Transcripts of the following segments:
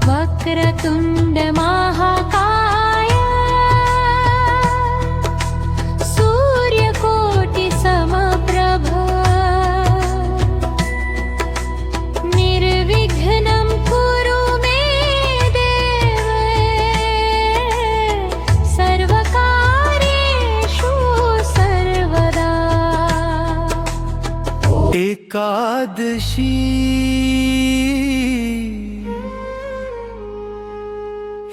वक्रतुण्ड महाकाय सूर्यकोटि समप्रभ निर्विघ्नं कुरु मे देव सर्वकार्येषु सर्वदा। एकादशी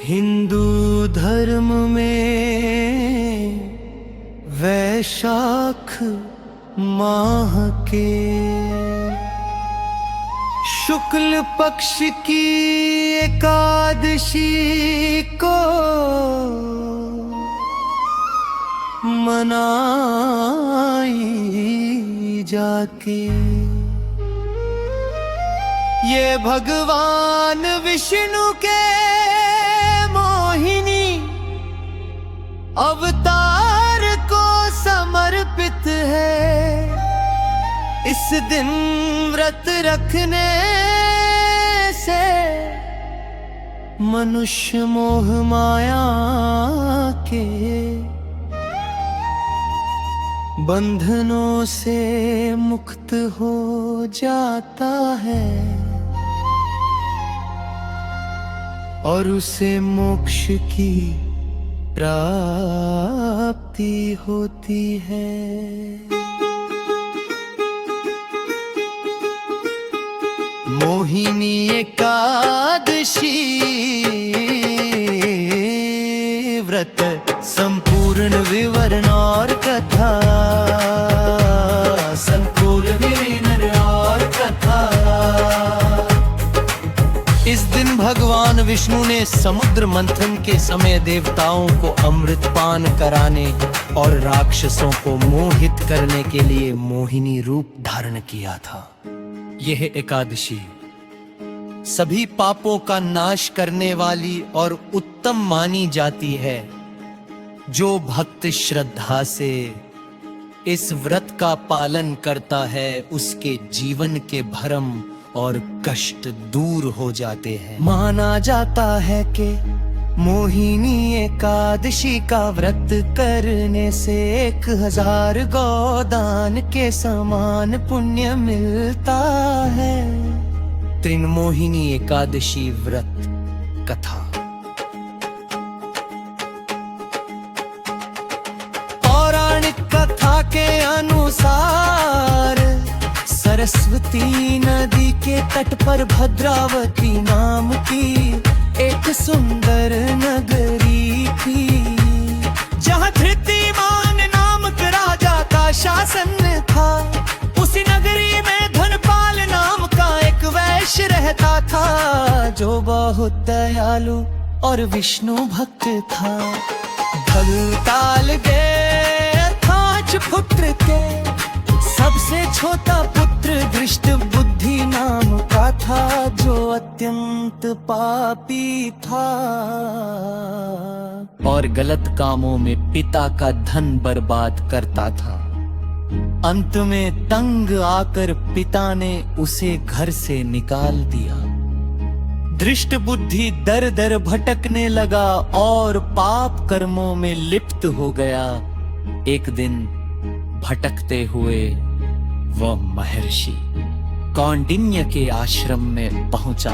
हिंदू धर्म में वैशाख माह के शुक्ल पक्ष की एकादशी को मनाई जाके ये भगवान विष्णु के मोहिनी अवतार को समर्पित है। इस दिन व्रत रखने से मनुष्य मोह माया के बंधनों से मुक्त हो जाता है और उसे मोक्ष की प्राप्ति होती है। मोहिनी एकादशी व्रत संपूर्ण विवरण और कथा, संपूर्ण विवरण और कथा। इस दिन भगवान विष्णु ने समुद्र मंथन के समय देवताओं को अमृत पान कराने और राक्षसों को मोहित करने के लिए मोहिनी रूप धारण किया था। यह एकादशी सभी पापों का नाश करने वाली और उत्तम मानी जाती है। जो भक्त श्रद्धा से इस व्रत का पालन करता है उसके जीवन के भ्रम और कष्ट दूर हो जाते हैं। माना जाता है कि मोहिनी एकादशी का व्रत करने से 1000 गोदान के समान पुण्य मिलता है। त्रिनमोहिनी एकादशी व्रत कथा। पौराणिक कथा के अनुसार सरस्वती नदी के तट पर भद्रावती नाम की एक सुंदर नगरी थी, जहाँ धृतिमान नामक राजा का शासन था। उसी नगरी में धनपाल नाम का एक वैश्य रहता था, जो बहुत दयालु और विष्णु भक्त था। धलताल के अथाच पुत्र के सबसे छोटा पुत्र दृष्ट बुद्धि नाम का था, जो अत्यंत पापी था और गलत कामों में पिता का धन बर्बाद करता था। अंत में तंग आकर पिता ने उसे घर से निकाल दिया। दृष्ट बुद्धि दर दर भटकने लगा और पाप कर्मों में लिप्त हो गया। एक दिन भटकते हुए वह महर्षि कौंडिन्य के आश्रम में पहुंचा।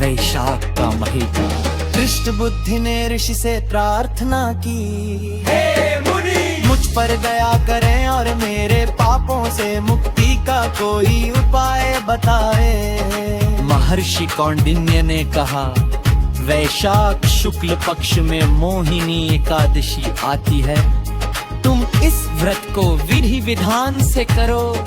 वैशाख का महीना। दृष्ट बुद्धि ने ऋषि से प्रार्थना की, हे मुनि, मुझ पर दया करें और मेरे पापों से मुक्ति का कोई उपाय बताए। महर्षि कौंडिन्य ने कहा, वैशाख शुक्ल पक्ष में मोहिनी एकादशी आती है। तुम इस व्रत को विधि विधान से करो।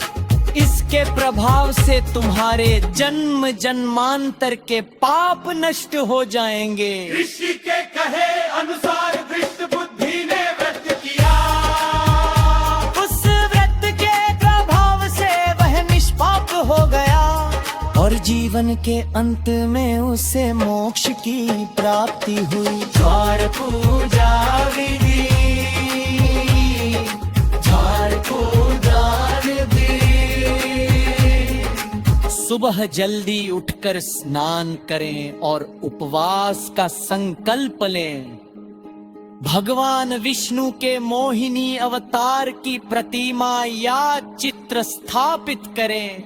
इसके प्रभाव से तुम्हारे जन्म जन्मांतर के पाप नष्ट हो जाएंगे। ऋषि के कहे अनुसार दृष्ट बुद्धि ने व्रत किया। उस व्रत के प्रभाव से वह निष्पाप हो गया और जीवन के अंत में उसे मोक्ष की प्राप्ति हुई। द्वार पूजा विधि, द्वार पूजा विधि सुबह जल्दी उठकर स्नान करें और उपवास का संकल्प लें। भगवान विष्णु के मोहिनी अवतार की प्रतिमा या चित्र स्थापित करें।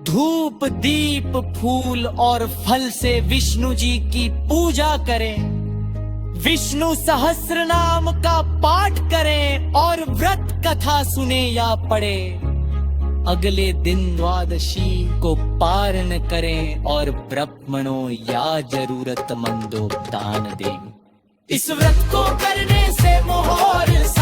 धूप, दीप, फूल और फल से विष्णु जी की पूजा करें। विष्णु सहस्र नाम का पाठ करें और व्रत कथा सुने या पढ़े। अगले दिन द्वादशी को पारण करें और ब्राह्मणों या जरूरतमंदों दान दें। इस व्रत को करने से मुहूर्त